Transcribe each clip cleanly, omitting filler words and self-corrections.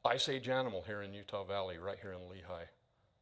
Ice Age animal here in Utah Valley, right here in Lehigh.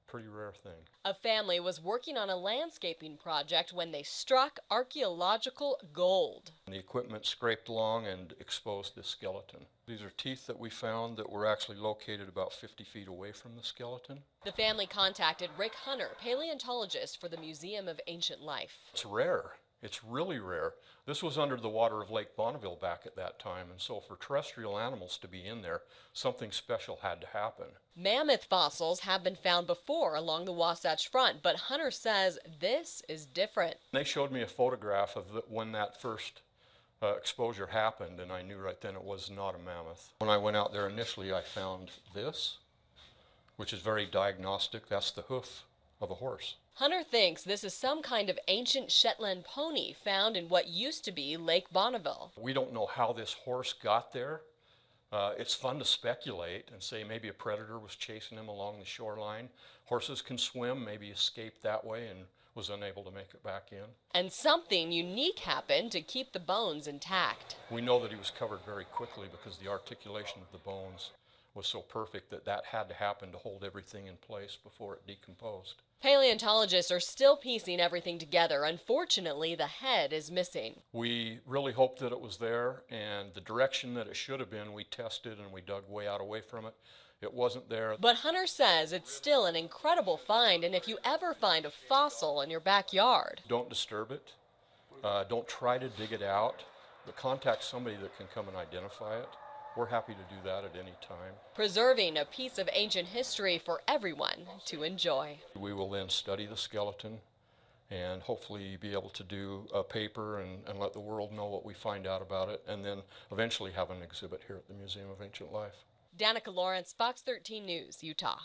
Pretty rare thing. A family was working on a landscaping project when they struck archaeological gold. The equipment scraped along and exposed the skeleton. These are teeth that we found that were actually located about 50 feet away from the skeleton. The family contacted Rick Hunter, paleontologist for the Museum of Ancient Life. It's rare. It's really rare. This was under the water of Lake Bonneville back at that time, and so for terrestrial animals to be in there, something special had to happen. Mammoth fossils have been found before along the Wasatch Front, but Hunter says this is different. They showed me a photograph of when that first exposure happened, and I knew right then it was not a mammoth. When I went out there initially, I found this, which is very diagnostic. That's the hoof of a horse. Hunter thinks this is some kind of ancient Shetland pony found in what used to be Lake Bonneville. We don't know how this horse got there. It's fun to speculate and say maybe a predator was chasing him along the shoreline. Horses can swim, maybe escaped that way and was unable to make it back in. And something unique happened to keep the bones intact. We know that he was covered very quickly because the articulation of the bones was so perfect that that had to happen to hold everything in place before it decomposed. Paleontologists are still piecing everything together. Unfortunately, the head is missing. We really hoped that it was there, and the direction that it should have been, we tested and we dug way out away from it. It wasn't there. But Hunter says it's still an incredible find, and if you ever find a fossil in your backyard, don't disturb it. Don't try to dig it out, but contact somebody that can come and identify it. We're happy to do that at any time. Preserving a piece of ancient history for everyone to enjoy. We will then study the skeleton and hopefully be able to do a paper and let the world know what we find out about it, and then eventually have an exhibit here at the Museum of Ancient Life. Danica Lawrence, Fox 13 News, Utah.